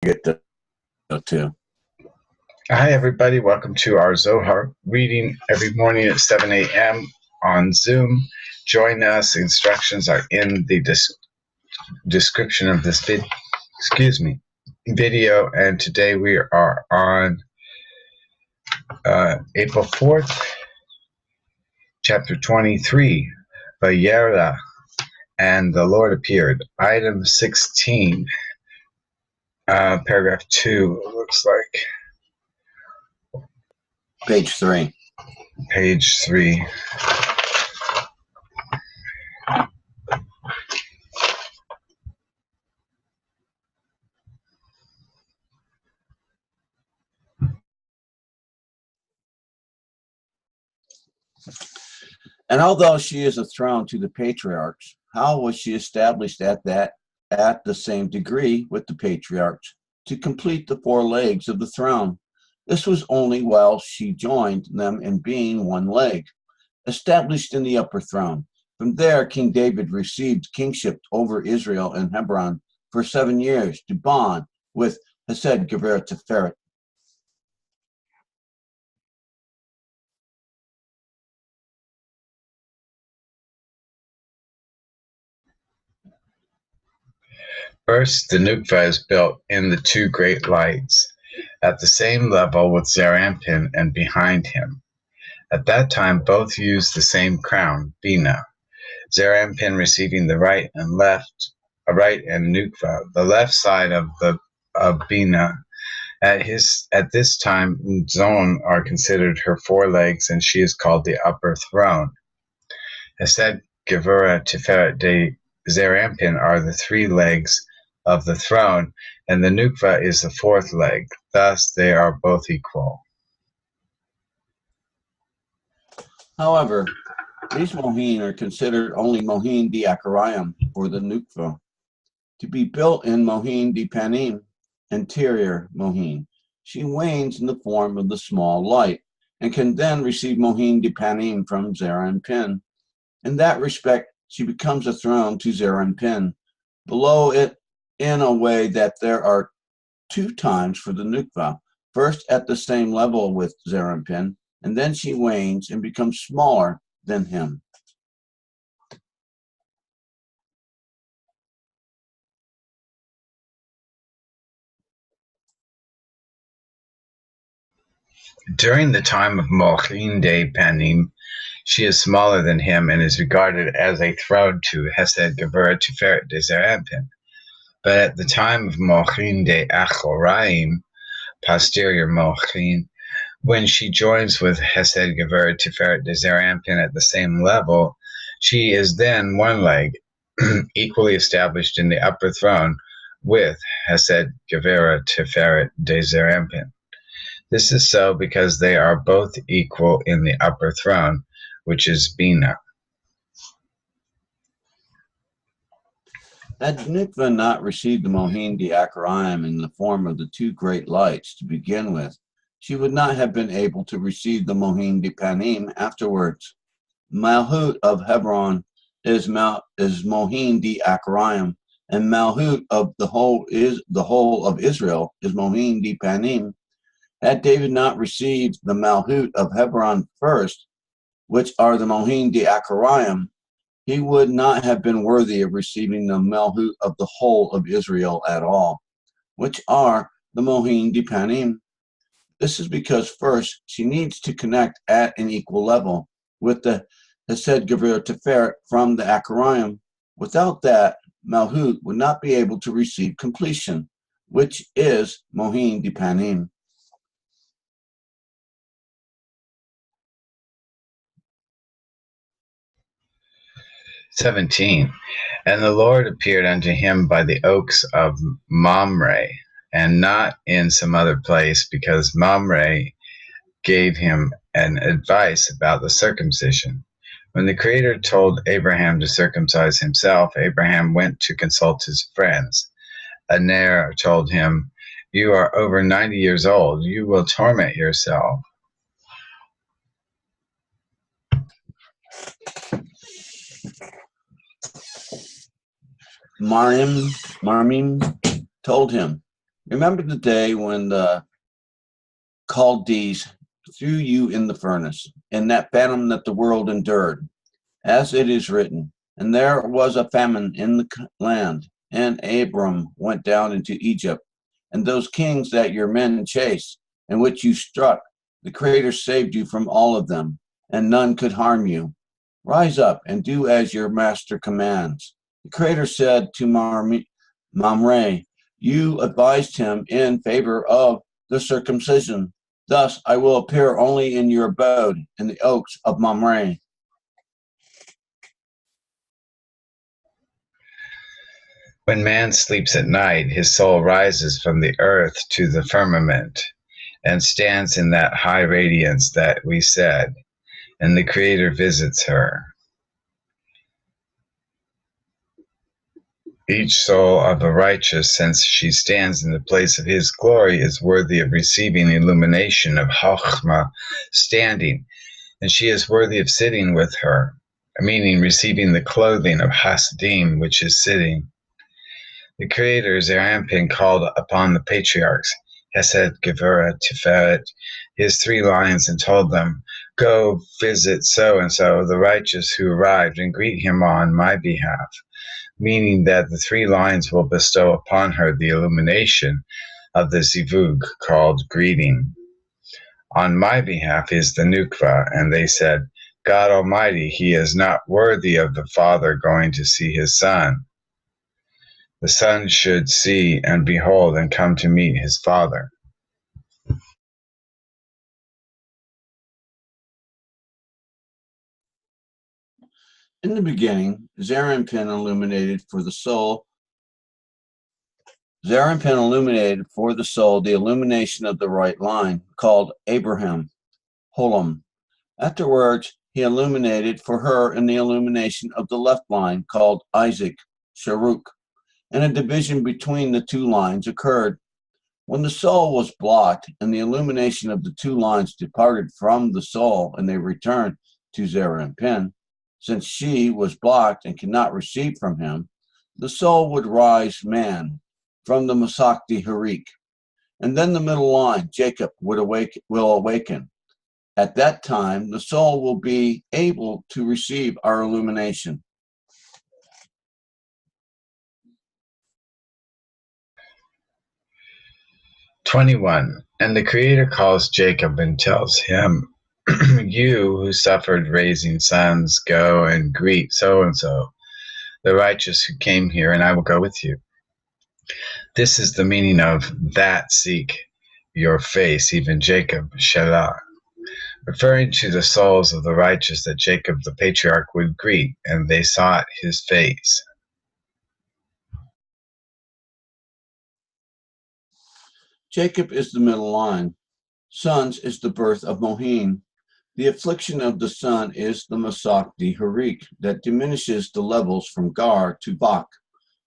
get to too. Hi, everybody. Welcome to our Zohar reading every morning at 7 a.m. on Zoom. Join us. Instructions are in the description of this video. And today we are on April 4th, chapter 23, Vayera, and the Lord appeared. Item 16, paragraph 2, it looks like. Page 3. Page 3. And although she is a throne to the patriarchs, how was she established at the same degree with the patriarchs to complete the 4 legs of the throne? This was only while she joined them in being one leg, established in the upper throne. From there, King David received kingship over Israel in Hebron for 7 years to bond with Hesed Gever Tiferet. First, the Nukva is built in the 2 great lights, at the same level with Zerampin and behind him. At that time, both used the same crown, Bina. Zerampin receiving the right and Nukva, the left side of Bina. At this time, Zon are considered her 4 legs, and she is called the upper throne. Hesed, Gevurah, Tiferet, De Zerampin are the 3 legs of the throne, and the Nukva is the 4th leg. Thus, they are both equal. However, these Mohin are considered only Mohin di Akarayim, or the Nukva, to be built in Mohin di Panim, interior Mohin. She wanes in the form of the small light, and can then receive Mohin di Panim from Zerampin. In that respect, she becomes a throne to Zerampin, below it in a way that there are 2 times for the Nukva, first at the same level with Zerampin, and then she wanes and becomes smaller than him. During the time of Mohin de Panim, she is smaller than him and is regarded as a throne to Hesed Gever Tiferet de Zerampin. But at the time of Mohin de Achoraim, posterior Mohin, when she joins with Hesed Gever Tiferet de Zerampin at the same level, she is then 1 leg, equally established in the upper throne with Hesed Gever Tiferet de Zerampin. This is so because they are both equal in the upper throne, which is Bina. Had Nukva not received the Mohin di Akarayim in the form of the 2 great lights to begin with, she would not have been able to receive the Mohin di Panim afterwards. Malhut of Hebron is Mohin di Akarayim, and Malhut of the whole of Israel is Mohin di Panim. Had David not received the Malhut of Hebron first, which are the Mohin di Akarayim, he would not have been worthy of receiving the Malhut of the whole of Israel at all, which are the Mohin di Panim. This is because first she needs to connect at an equal level with the Hesed Gever Tiferet from the Akarayim. Without that, Malhut would not be able to receive completion, which is Mohin di Panim. "17. And the Lord appeared unto him by the oaks of Mamre, and not in some other place, because Mamre gave him an advice about the circumcision. When the Creator told Abraham to circumcise himself, Abraham went to consult his friends. Aner told him, 'You are over 90 years old. You will torment yourself.' Marmim told him, Remember the day when the Chaldees threw you in the furnace, and that famine that the world endured, as it is written, and there was a famine in the land, and Abram went down into Egypt, and those kings that your men chased, and which you struck, the Creator saved you from all of them, and none could harm you. Rise up and do as your master commands. The Creator said to Mamre, you advised him in favor of the circumcision. Thus I will appear only in your abode, in the oaks of Mamre. When man sleeps at night, his soul rises from the earth to the firmament and stands in that high radiance that we said, and the Creator visits her. Each soul of a righteous, since she stands in the place of his glory, is worthy of receiving the illumination of Chokhmah standing, and she is worthy of sitting with her, meaning receiving the clothing of Hasidim, which is sitting. The Creator, Zerampin, called upon the patriarchs, Hesed, Gevurah, Tiferet, his 3 lines, and told them, go visit so-and-so, the righteous who arrived, and greet him on my behalf, meaning that the 3 lines will bestow upon her the illumination of the zivug called greeting. On my behalf is the nukva, and they said, God Almighty, he is not worthy of the father going to see his son. The son should see and behold and come to meet his father. In the beginning, Zerampin illuminated for the soul the illumination of the right line, called Abraham, Holam. Afterwards, he illuminated for her in the illumination of the left line, called Isaac, Sharuk, and a division between the 2 lines occurred. When the soul was blocked and the illumination of the 2 lines departed from the soul and they returned to Zerampin, since she was blocked and could not receive from him, the soul would rise man from the Masakti Harik. And then the middle line, Jacob, will awaken. At that time, the soul will be able to receive our illumination. "21. And the Creator calls Jacob and tells him, you who suffered raising sons, go and greet so-and-so, the righteous who came here, and I will go with you. This is the meaning of that seek your face, even Jacob, Shelah, referring to the souls of the righteous that Jacob the patriarch would greet, and they sought his face. Jacob is the middle line. Sons is the birth of Mohin. The affliction of the son is the Masakti Harik that diminishes the levels from Gar to Bak,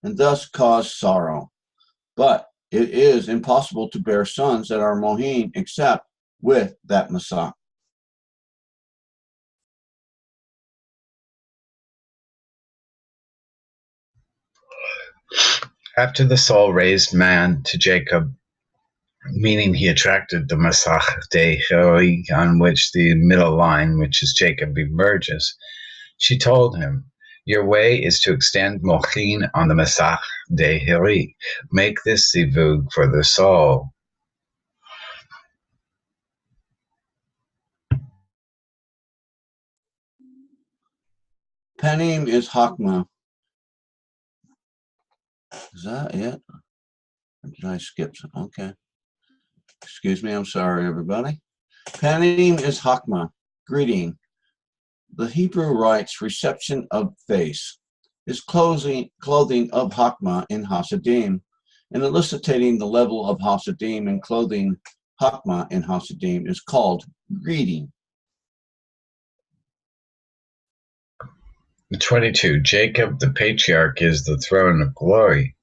and thus cause sorrow. But it is impossible to bear sons that are Mohin except with that Masak. After the soul raised man to Jacob, meaning he attracted the Masach de Heri on which the middle line, which is Jacob, emerges, she told him, your way is to extend Mochin on the Masach de Heri. Make this zivug for the soul. Panim is Hakma. Is that it? Or did I skip some? Okay. Excuse me, I'm sorry, everybody. Panim is Hakma, greeting. The Hebrew writes reception of face, is clothing of Hakma in Hasidim, and eliciting the level of Hasidim and clothing Hakma in Hasidim is called greeting. 22. Jacob the patriarch is the throne of glory.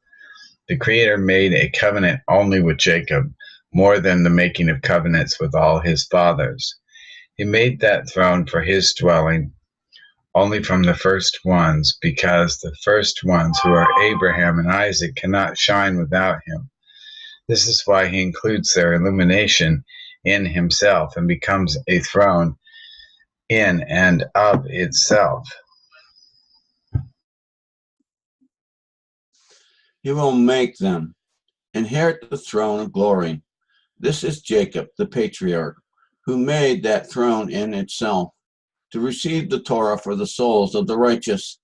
The Creator made a covenant only with Jacob, more than the making of covenants with all his fathers. He made that throne for his dwelling only from the first ones, because the first ones, who are Abraham and Isaac, cannot shine without him. This is why he includes their illumination in himself and becomes a throne in and of itself. He will make them inherit the throne of glory. This is Jacob, the patriarch, who made that throne in itself to receive the Torah for the souls of the righteous.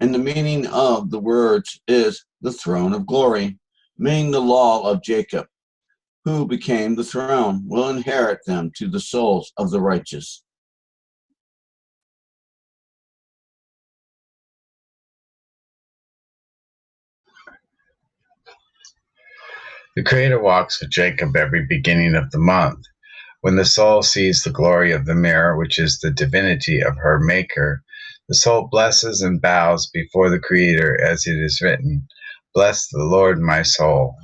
And the meaning of the words is the throne of glory, meaning the law of Jacob, who became the throne, will inherit them to the souls of the righteous. The Creator walks with Jacob every beginning of the month. When the soul sees the glory of the mirror, which is the divinity of her maker, the soul blesses and bows before the Creator, as it is written, "Bless the Lord, my soul."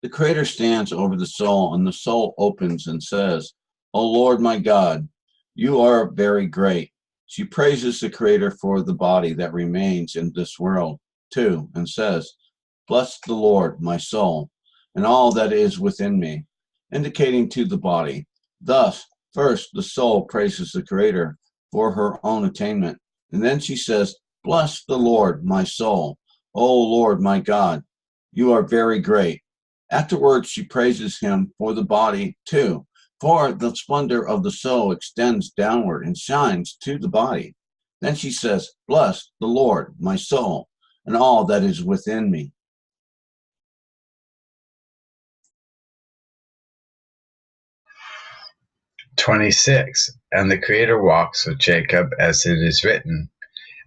The Creator stands over the soul, and the soul opens and says, "O Lord my God, you are very great." She praises the Creator for the body that remains in this world, too, and says, "Bless the Lord, my soul, and all that is within me," indicating to the body. Thus, first the soul praises the Creator for her own attainment, and then she says, "Bless the Lord, my soul, O Lord my God, you are very great." Afterwards, she praises him for the body too, for the splendor of the soul extends downward and shines to the body. Then she says, "Bless the Lord, my soul, and all that is within me." 26. And the Creator walks with Jacob, as it is written,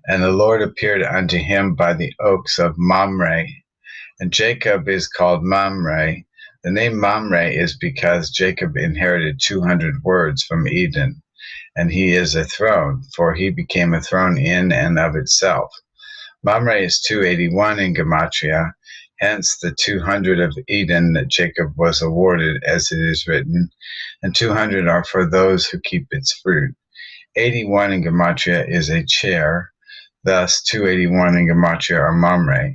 "And the Lord appeared unto him by the oaks of Mamre." And Jacob is called Mamre. The name Mamre is because Jacob inherited 200 words from Eden, and he is a throne, for he became a throne in and of itself. Mamre is 281 in Gematria, hence the 200 of Eden that Jacob was awarded, as it is written, and 200 are for those who keep its fruit. 81 in Gematria is a chair, thus 281 in Gematria are Mamre.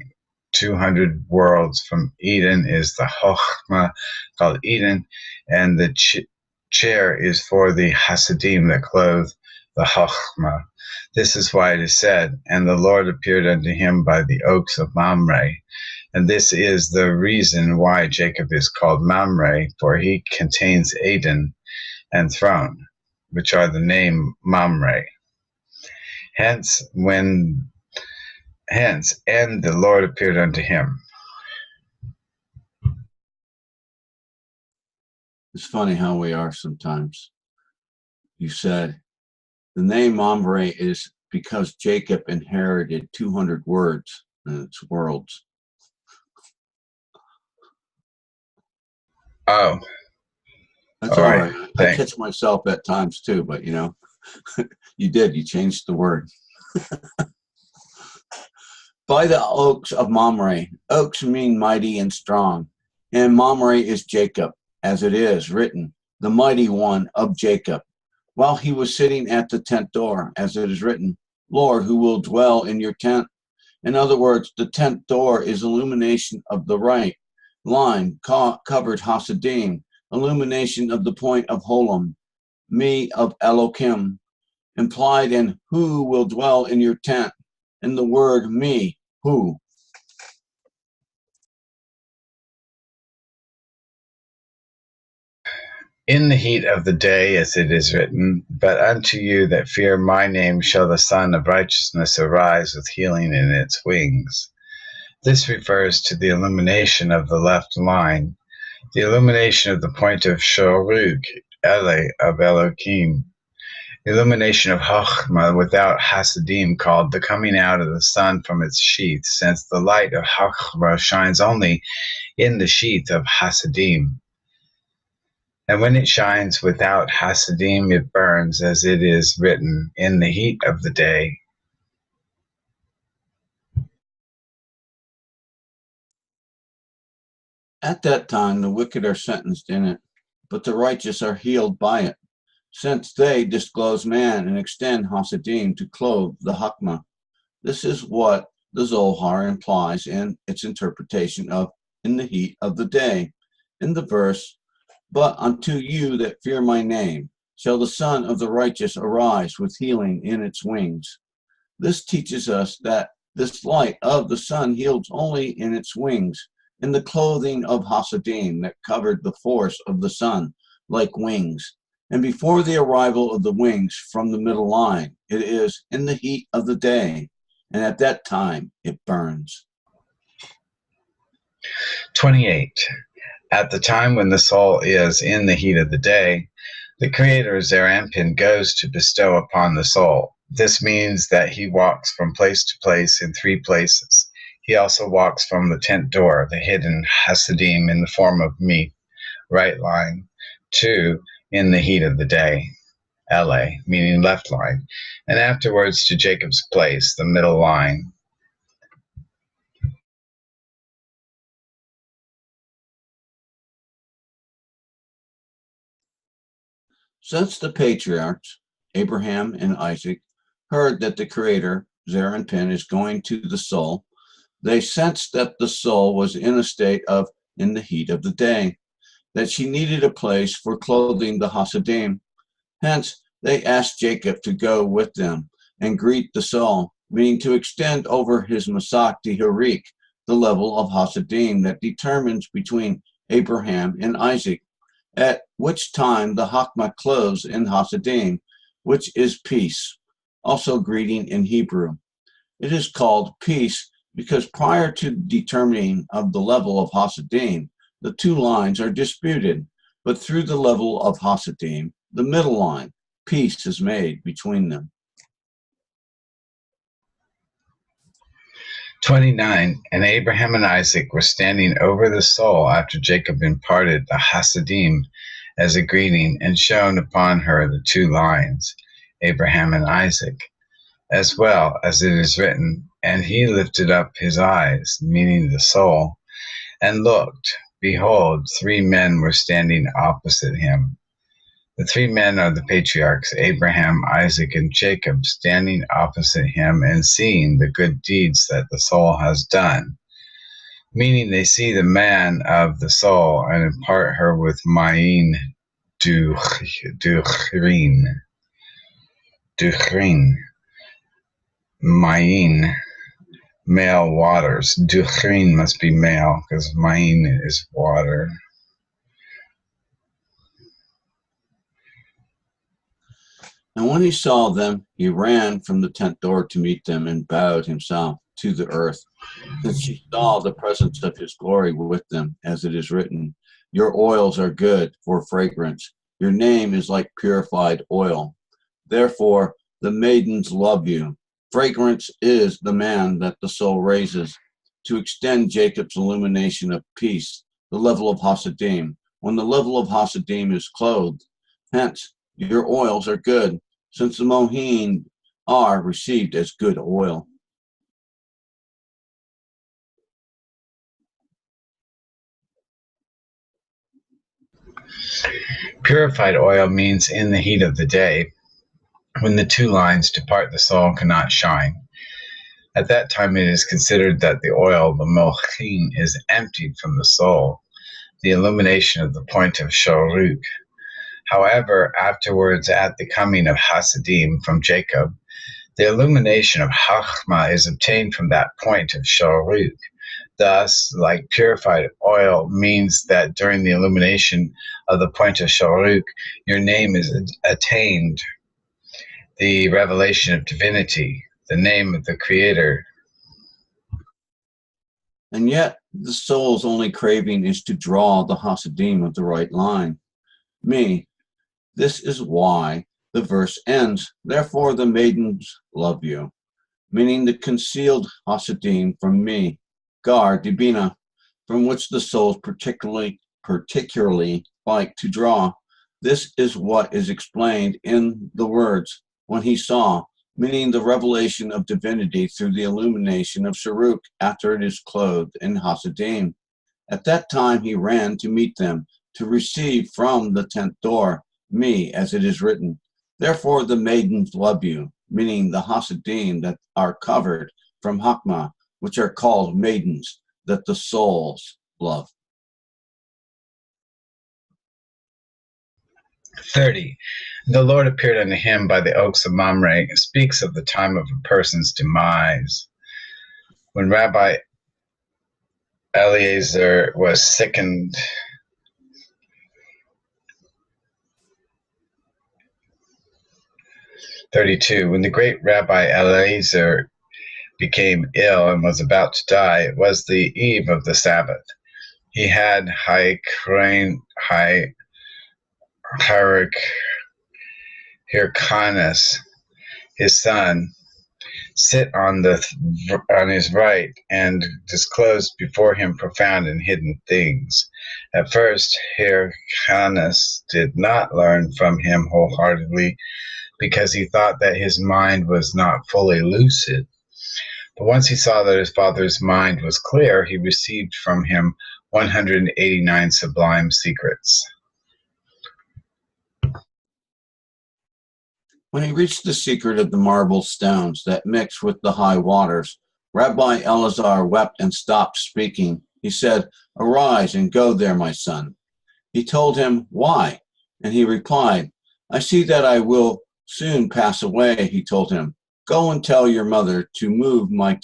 200 worlds from Eden is the Chochmah called Eden, and the chair is for the Hasidim that clothe the Chochmah. This is why it is said, "And the Lord appeared unto him by the oaks of Mamre." And this is the reason why Jacob is called Mamre, for he contains Eden and throne, which are the name Mamre. Hence, and the Lord appeared unto him. It's funny how we are sometimes. You said the name Mamre is because Jacob inherited 200 words and its worlds. Oh, That's all all right. right. I Thanks. catch myself at times too, but you know, you changed the word. By the oaks of Mamre. Oaks mean mighty and strong, and Mamre is Jacob, as it is written, the mighty one of Jacob. While he was sitting at the tent door, as it is written, "Lord, who will dwell in your tent?" In other words, the tent door is illumination of the right line, covered Hasidim, illumination of the point of Holam, me of Elohim, implied in who will dwell in your tent, in the word me, who. In the heat of the day, as it is written, "But unto you that fear my name shall the Son of Righteousness arise with healing in its wings." This refers to the illumination of the left line, the illumination of the point of Shorug, Ele of Elohim, illumination of Chochmah without Hasidim, called the coming out of the sun from its sheath, since the light of Chochmah shines only in the sheath of Hasidim. And when it shines without Hasidim, it burns, as it is written, in the heat of the day. At that time, the wicked are sentenced in it, but the righteous are healed by it, since they disclose man and extend Hasidim to clothe the Hakmah. This is what the Zohar implies in its interpretation of in the heat of the day. In the verse, but unto you that fear my name shall the Son of the righteous arise with healing in its wings. This teaches us that this light of the sun heals only in its wings, in the clothing of Hasidim that covered the force of the sun like wings. And before the arrival of the wings from the middle line, it is in the heat of the day, and at that time it burns. 28. At the time when the soul is in the heat of the day, the Creator Zerampin goes to bestow upon the soul. This means that he walks from place to place in 3 places. He also walks from the tent door, the hidden Hasidim in the form of me, right line, to in the heat of the day, LA, meaning left line, and afterwards to Jacob's place, the middle line. Since the patriarchs, Abraham and Isaac, heard that the Creator, Zerampin, is going to the soul, they sensed that the soul was in a state of in the heat of the day, that she needed a place for clothing the Hasidim. Hence, they asked Jacob to go with them and greet the soul, meaning to extend over his Masak Harik, the level of Hasidim that determines between Abraham and Isaac, at which time the Hakmah clothes in Hasidim, which is peace, also greeting in Hebrew. It is called peace because prior to determining of the level of Hasidim, the 2 lines are disputed, but through the level of Hasidim, the middle line, peace is made between them. 29. And Abraham and Isaac were standing over the soul after Jacob imparted the Hasidim as a greeting and shone upon her the 2 lines, Abraham and Isaac, as well as it is written, and he lifted up his eyes, meaning the soul, and looked. Behold, 3 men were standing opposite him. The 3 men are the patriarchs, Abraham, Isaac, and Jacob, standing opposite him and seeing the good deeds that the soul has done, meaning they see the man of the soul and impart her with Ma'in Duchrin, Ma'in, male waters. Duchrin must be male because Ma'in is water. And when he saw them, he ran from the tent door to meet them and bowed himself to the earth, since he saw the presence of his glory with them, as it is written, your oils are good for fragrance. Your name is like purified oil. Therefore, the maidens love you. Fragrance is the man that the soul raises to extend Jacob's illumination of peace, the level of Hasidim, when the level of Hasidim is clothed. Hence, your oils are good, since the Mohin are received as good oil. Purified oil means in the heat of the day, when the 2 lines depart the soul cannot shine. At that time it is considered that the oil, the Mohin, is emptied from the soul, the illumination of the point of Shoruk. However, afterwards, at the coming of Hasidim from Jacob, the illumination of Chachma is obtained from that point of Shoruk. Thus, like purified oil means that during the illumination of the point of Shoruk, your name is attained, the revelation of divinity, the name of the Creator. And yet, the soul's only craving is to draw the Hasidim of the right line. Me. This is why the verse ends, therefore the maidens love you, meaning the concealed Hasidim from me, Gar Dibina, from which the souls particularly like to draw. This is what is explained in the words, when he saw, meaning the revelation of divinity through the illumination of Sharuk after it is clothed in Hasidim. At that time he ran to meet them, to receive from the tent door me, as it is written, therefore the maidens love you, meaning the Hasidim that are covered from Hakma, which are called maidens, that the souls love. 30. The Lord appeared unto him by the oaks of Mamre, and speaks of the time of a person's demise. When Rabbi Eliezer was sickened, 32. When the great Rabbi Eliezer became ill and was about to die, it was the eve of the Sabbath. He had Hyrcanus, his son, sit on his right, and disclosed before him profound and hidden things. At first, Hyrcanus did not learn from him wholeheartedly, because he thought that his mind was not fully lucid. But once he saw that his father's mind was clear, he received from him 189 sublime secrets. When he reached the secret of the marble stones that mix with the high waters, Rabbi Elazar wept and stopped speaking. He said, "Arise and go there, my son." He told him, "Why?" And he replied, "I see that I will soon pass away." He told him, "Go and tell your mother to move my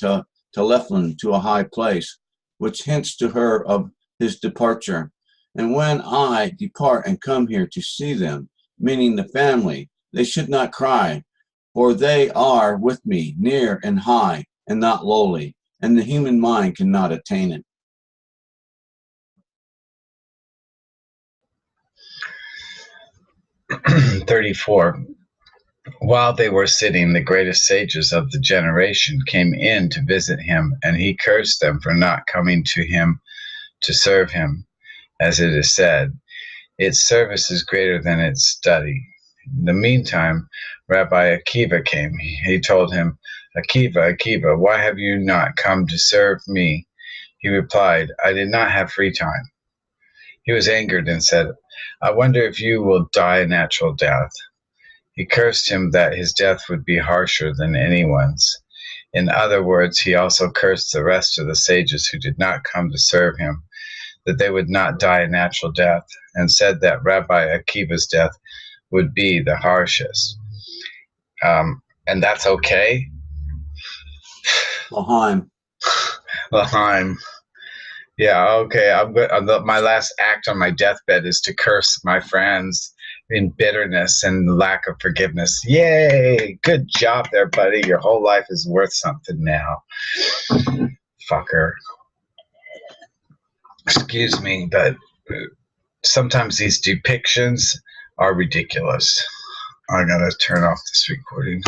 telephone to a high place, which hints to her of his departure. And when I depart and come here to see them," meaning the family, "they should not cry, for they are with me near and high and not lowly, and the human mind cannot attain it." 34. While they were sitting, the greatest sages of the generation came in to visit him, and he cursed them for not coming to him to serve him. As it is said, its service is greater than its study. In the meantime, Rabbi Akiva came. He told him, Akiva, why have you not come to serve me?" He replied, "I did not have free time." He was angered and said, "I wonder if you will die a natural death." He cursed him that his death would be harsher than anyone's. In other words, he also cursed the rest of the sages who did not come to serve him, that they would not die a natural death, and said that Rabbi Akiva's death would be the harshest. And that's okay? L'chaim. L'chaim. Yeah, okay. I'm good. My last act on my deathbed is to curse my friends in bitterness and lack of forgiveness. Yay! Good job there, buddy. Your whole life is worth something now. Fucker. Excuse me, but sometimes these depictions are ridiculous. I gotta turn off this recording.